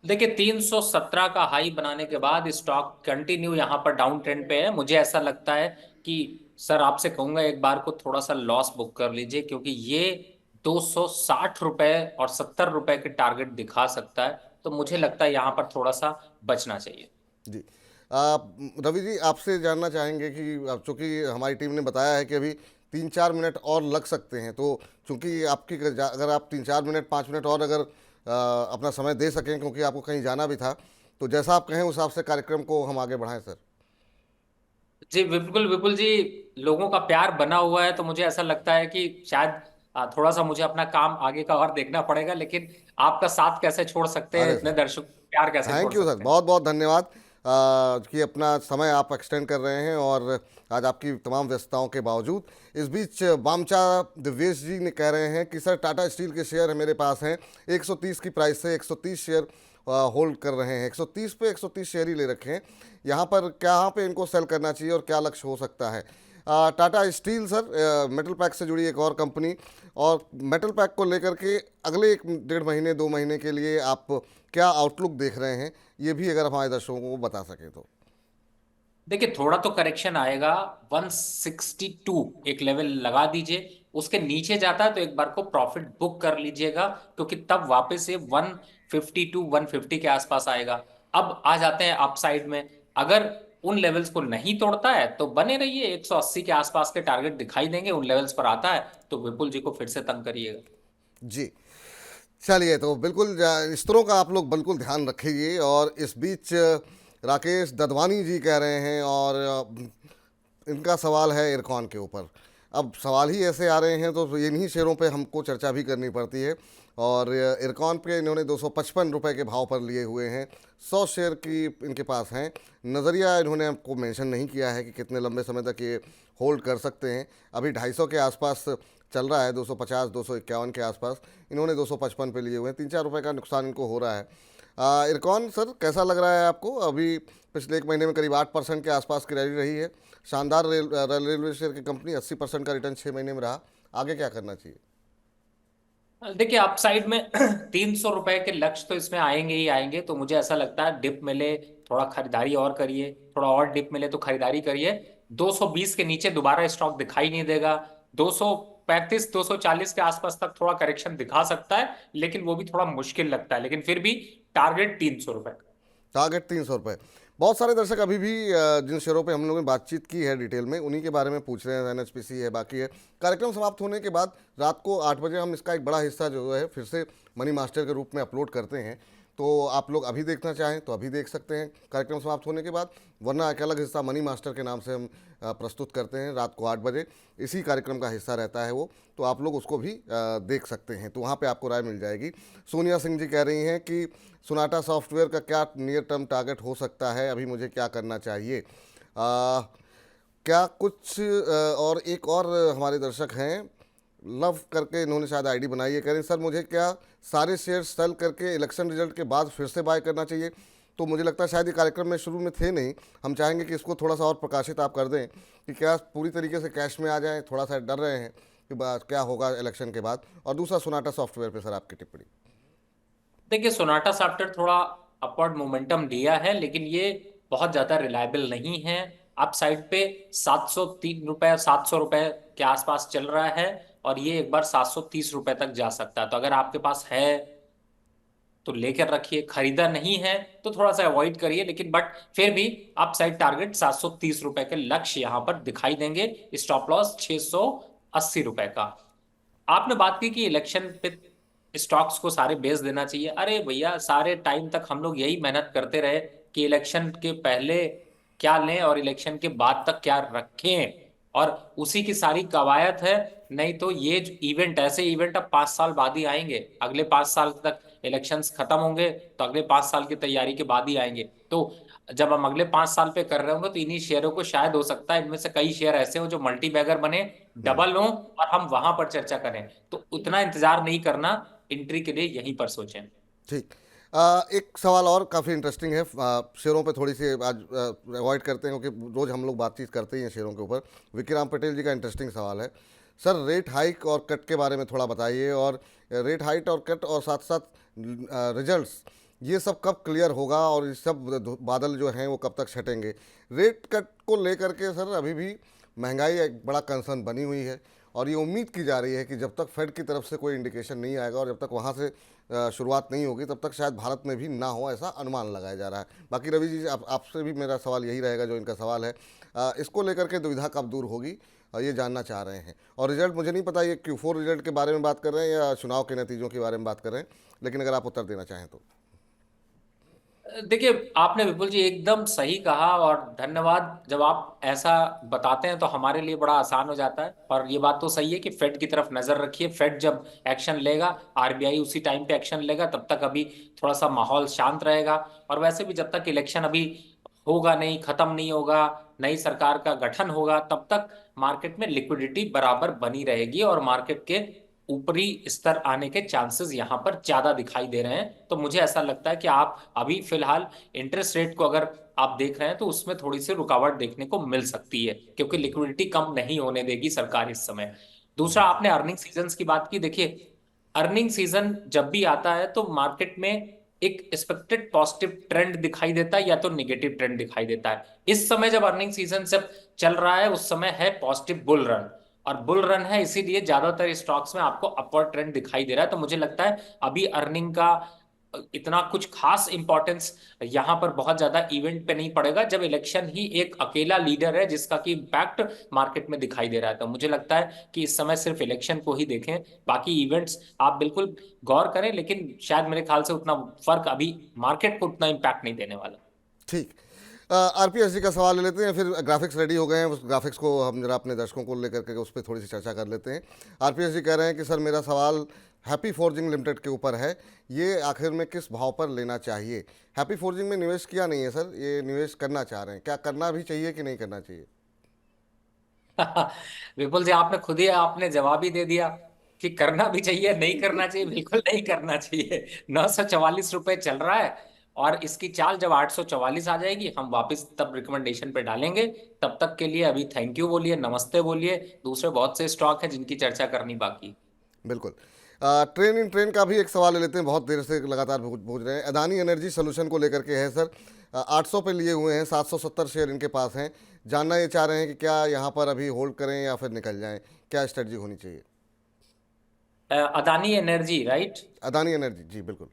देखिए, 317 का हाई बनाने के बाद स्टॉक कंटिन्यू यहाँ पर डाउन ट्रेंड पे है। मुझे ऐसा लगता है कि सर आपसे कहूंगा एक बार को थोड़ा सा लॉस बुक कर लीजिए, क्योंकि ये 260 रुपए और 70 रुपए के टारगेट दिखा सकता है। तो मुझे लगता है यहाँ पर थोड़ा सा बचना चाहिए। जी। आप रवि जी, आपसे जानना चाहेंगे कि चूँकि हमारी टीम ने बताया है कि अभी 3-4 मिनट और लग सकते हैं, तो चूँकि आपकी अगर आप 3-4 मिनट 5 मिनट और अगर अपना समय दे सकें, क्योंकि आपको कहीं जाना भी था, तो जैसा आप कहें उस हिसाब से कार्यक्रम को हम आगे बढ़ाएं सर। जी बिल्कुल विपुल जी, लोगों का प्यार बना हुआ है, तो मुझे ऐसा लगता है कि शायद थोड़ा सा मुझे अपना काम आगे का और देखना पड़ेगा, लेकिन आपका साथ कैसे छोड़ सकते हैं, अरे इतने सर, दर्शक प्यार कैसे छोड़ थैंक यू सर, सकते हैं। बहुत बहुत धन्यवाद कि अपना समय आप एक्सटेंड कर रहे हैं, और आज आपकी तमाम व्यस्तताओं के बावजूद। इस बीच वामचा दिव्येश जी ने कह रहे हैं कि सर टाटा स्टील के शेयर मेरे पास हैं 130 की प्राइस से 130 शेयर होल्ड कर रहे हैं, 130 पे 130 शेयर ही ले रखे हैं। यहाँ पर कहाँ पे इनको सेल करना चाहिए और क्या लक्ष्य हो सकता है? Tata steel sir, metal pack से जुड़ी एक और कंपनी, और मेटल पैक को लेकर के अगले 1 डेढ़ महीने 2 महीने के लिए आप क्या आउटलुक देख रहे हैं, ये भी अगर हमारे दर्शकों को बता सकें तो। देखिए, थोड़ा तो करेक्शन आएगा। 162 एक लेवल लगा दीजिए, उसके नीचे जाता है तो एक बार को प्रॉफिट बुक कर लीजिएगा, क्योंकि तब वापस से 152 150 के आसपास आएगा। अब आ जाते हैं अपसाइड में। अगर उन लेवल्स को नहीं तोड़ता है तो बने रहिए, 180 के आसपास के टारगेट दिखाई देंगे। उन लेवल्स पर आता है तो विपुल जी को फिर से तंग करिएगा। जी, चलिए, तो बिल्कुल इस तरह का आप लोग बिल्कुल ध्यान रखिए। और इस बीच राकेश ददवानी जी कह रहे हैं, और इनका सवाल है इरकॉन के ऊपर। अब सवाल ही ऐसे आ रहे हैं तो इन्हीं शेयरों पे हमको चर्चा भी करनी पड़ती है। और इरकॉन पे इन्होंने 255 रुपये के भाव पर लिए हुए हैं, 100 शेयर की इनके पास हैं। नज़रिया इन्होंने आपको मेंशन नहीं किया है कि कितने लंबे समय तक ये होल्ड कर सकते हैं। अभी 250 के आसपास चल रहा है, 250 251 के आसपास। इन्होंने 255 पे लिए हुए हैं, 3-4 रुपये का नुकसान इनको हो रहा है। इरकॉन सर, कैसा लग रहा है आपको? अभी पिछले 1 महीने में करीब 8% के आसपास की रैली रही है। शानदार रेलवे शेयर की कंपनी, 80% का रिटर्न 6 महीने में रहा। आगे क्या करना चाहिए? देखिए, अपसाइड में 300 रुपए के लक्ष्य तो इसमें आएंगे ही आएंगे। तो मुझे ऐसा लगता है डिप मिले थोड़ा खरीदारी और करिए, थोड़ा और डिप मिले तो खरीदारी करिए। 220 के नीचे दोबारा स्टॉक दिखाई नहीं देगा। 235 240 के आसपास तक थोड़ा करेक्शन दिखा सकता है, लेकिन वो भी थोड़ा मुश्किल लगता है। लेकिन फिर भी टारगेट 300 रुपए। टारगेट 300 रुपये। बहुत सारे दर्शक अभी भी जिन शेयरों पे हम लोगों ने बातचीत की है डिटेल में, उन्हीं के बारे में पूछ रहे हैं। एनएचपीसी है, बाकी है। कार्यक्रम समाप्त होने के बाद रात को 8 बजे हम इसका एक बड़ा हिस्सा जो है फिर से मनी मास्टर के रूप में अपलोड करते हैं। तो आप लोग अभी देखना चाहें तो अभी देख सकते हैं कार्यक्रम समाप्त होने के बाद, वरना एक अलग हिस्सा मनी मास्टर के नाम से हम प्रस्तुत करते हैं रात को 8 बजे। इसी कार्यक्रम का हिस्सा रहता है वो, तो आप लोग उसको भी देख सकते हैं, तो वहाँ पे आपको राय मिल जाएगी। सोनिया सिंह जी कह रही हैं कि सोनाटा सॉफ्टवेयर का क्या नियर टर्म टारगेट हो सकता है, अभी मुझे क्या करना चाहिए? क्या कुछ और एक और हमारे दर्शक हैं, लव करके इन्होंने शायद आईडी बनाई है, कह रहे हैं सर मुझे क्या सारे शेयर सेल करके इलेक्शन रिजल्ट के बाद फिर से बाय करना चाहिए? तो मुझे लगता है शायद ये कार्यक्रम में शुरू में थे नहीं। हम चाहेंगे कि इसको थोड़ा सा और प्रकाशित आप कर दें कि क्या पूरी तरीके से कैश में आ जाएं, थोड़ा सा डर रहे हैं कि क्या होगा इलेक्शन के बाद। और दूसरा, सोनाटा सॉफ्टवेयर पे सर आपकी टिप्पणी। देखिए, सोनाटा सॉफ्टवेयर थोड़ा अपवर्ड मोमेंटम लिया है, लेकिन ये बहुत ज्यादा रिलायबल नहीं है। अप साइड पे 703 रुपए 700 रुपए के आसपास चल रहा है, और ये एक बार 730 रुपए तक जा सकता है। तो अगर आपके पास है तो लेकर रखिए, खरीदा नहीं है तो थोड़ा सा अवॉइड करिए। लेकिन बट फिर भी अप साइड टारगेट 730 रुपए के लक्ष्य यहां पर दिखाई देंगे। स्टॉप लॉस 680 रुपए का। आपने बात की कि इलेक्शन पे स्टॉक्स को सारे बेच देना चाहिए। अरे भैया, सारे टाइम तक हम लोग यही मेहनत करते रहे कि इलेक्शन के पहले क्या लें और इलेक्शन के बाद तक क्या रखें, और उसी की सारी कवायद है। नहीं तो ये इवेंट, ऐसे इवेंट अब 5 साल बाद ही आएंगे। अगले 5 साल तक इलेक्शंस खत्म होंगे तो अगले 5 साल की तैयारी के बाद ही आएंगे। तो जब हम अगले 5 साल पे कर रहे होंगे तो इन्हीं शेयरों को शायद हो सकता है इनमें से कई शेयर ऐसे हो जो मल्टी बैगर बने, डबल हो, और हम वहां पर चर्चा करें। तो उतना इंतजार नहीं करना, एंट्री के लिए यहीं पर सोचें। ठीक। एक सवाल और काफ़ी इंटरेस्टिंग है। शेयरों पे थोड़ी सी आज अवॉइड करते हैं क्योंकि रोज़ हम लोग बातचीत करते ही हैं शेयरों के ऊपर। विक्राम पटेल जी का इंटरेस्टिंग सवाल है, सर रेट हाइक और कट के बारे में थोड़ा बताइए। और रेट हाइक और कट और साथ साथ रिजल्ट्स, ये सब कब क्लियर होगा और ये सब बादल जो हैं वो कब तक छटेंगे? रेट कट को लेकर के सर अभी भी महंगाई एक बड़ा कंसर्न बनी हुई है, और ये उम्मीद की जा रही है कि जब तक फेड की तरफ से कोई इंडिकेशन नहीं आएगा और जब तक वहाँ से शुरुआत नहीं होगी तब तक शायद भारत में भी ना हो, ऐसा अनुमान लगाया जा रहा है। बाकी रवि जी, आपसे भी मेरा सवाल यही रहेगा जो इनका सवाल है। इसको लेकर के दुविधा कब दूर होगी, ये जानना चाह रहे हैं। और रिजल्ट मुझे नहीं पता ये Q4 रिजल्ट के बारे में बात कर रहे हैं या चुनाव के नतीजों के बारे में बात कर रहे हैं, लेकिन अगर आप उत्तर देना चाहें तो। देखिए, आपने विपुल जी एकदम सही कहा, और धन्यवाद। जब आप ऐसा बताते हैं तो हमारे लिए बड़ा आसान हो जाता है। और ये बात तो सही है कि फेड की तरफ नजर रखिए। फेड जब एक्शन लेगा, आरबीआई उसी टाइम पे एक्शन लेगा। तब तक अभी थोड़ा सा माहौल शांत रहेगा। और वैसे भी जब तक इलेक्शन अभी होगा नहीं, खत्म नहीं होगा, नई सरकार का गठन होगा, तब तक मार्केट में लिक्विडिटी बराबर बनी रहेगी और मार्केट के ऊपरी स्तर आने के चांसेस यहां पर ज्यादा दिखाई दे रहे हैं। तो मुझे ऐसा लगता है कि आप अभी फिलहाल इंटरेस्ट रेट को अगर आप देख रहे हैं तो उसमें थोड़ी सी रुकावट देखने को मिल सकती है, क्योंकि लिक्विडिटी कम नहीं होने देगी सरकार इस समय। दूसरा, आपने अर्निंग सीजन की बात की। देखिए, अर्निंग सीजन जब भी आता है तो मार्केट में एक एक्सपेक्टेड पॉजिटिव ट्रेंड दिखाई देता है या तो निगेटिव ट्रेंड दिखाई देता है। इस समय जब अर्निंग सीजन जब चल रहा है उस समय है पॉजिटिव बुल रन, और बुल रन है इसीलिए ज्यादातर स्टॉक्स में आपको अपवर्ड ट्रेंड दिखाई दे रहा है। तो मुझे लगता है अभी अर्निंग का इतना कुछ खास इंपॉर्टेंस यहां पर बहुत ज्यादा इवेंट पे नहीं पड़ेगा, जब इलेक्शन ही एक अकेला लीडर है जिसका कि इम्पैक्ट मार्केट में दिखाई दे रहा है। तो मुझे लगता है कि इस समय सिर्फ इलेक्शन को ही देखें, बाकी इवेंट्स आप बिल्कुल गौर करें, लेकिन शायद मेरे ख्याल से उतना फर्क अभी मार्केट को उतना इम्पैक्ट नहीं देने वाला। ठीक। आरपीएस जी का सवाल ले लेते हैं, फिर ग्राफिक्स रेडी हो गए हैं, उस ग्राफिक्स को हम जरा अपने दर्शकों को लेकर के उस पर थोड़ी सी चर्चा कर लेते हैं। आरपीएस जी कह रहे हैं कि सर मेरा सवाल हैप्पी फोर्जिंग लिमिटेड के ऊपर है, ये आखिर में किस भाव पर लेना चाहिए? हैप्पी फोर्जिंग में निवेश किया नहीं है सर, ये निवेश करना चाह रहे हैं, क्या करना भी चाहिए कि नहीं करना चाहिए? विपुल जी, आपने खुद ही आपने जवाब ही दे दिया कि करना भी चाहिए नहीं करना चाहिए। बिल्कुल नहीं करना चाहिए। 944 रुपए चल रहा है, और इसकी चाल जब 844 आ जाएगी हम वापस तब रिकमेंडेशन पे डालेंगे। तब तक के लिए अभी थैंक यू बोलिए, नमस्ते बोलिए। दूसरे बहुत से स्टॉक हैं जिनकी चर्चा करनी बाकी। बिल्कुल। ट्रेन इन ट्रेन का भी एक सवाल ले लेते हैं, बहुत देर से लगातार पूछ रहे हैं। अदानी एनर्जी सोल्यूशन को लेकर के है सर, 800 पे लिए हुए हैं, 770 शेयर इनके पास हैं। जानना ये चाह रहे हैं कि क्या यहाँ पर अभी होल्ड करें या फिर निकल जाएं, क्या स्ट्रेटजी होनी चाहिए? Adani energy, right? Adani energy, जी बिल्कुल।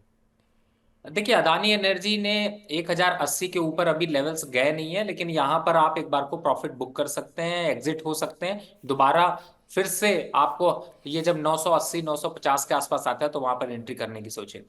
देखिए, अदानी एनर्जी ने 1080 के ऊपर अभी लेवल्स गए नहीं है, लेकिन यहां पर आप एक बार को प्रॉफिट बुक कर सकते हैं, एग्जिट हो सकते हैं दोबारा। फिर से आपको ये जब 980 950 के आसपास आता है तो वहां पर एंट्री करने की सोचें।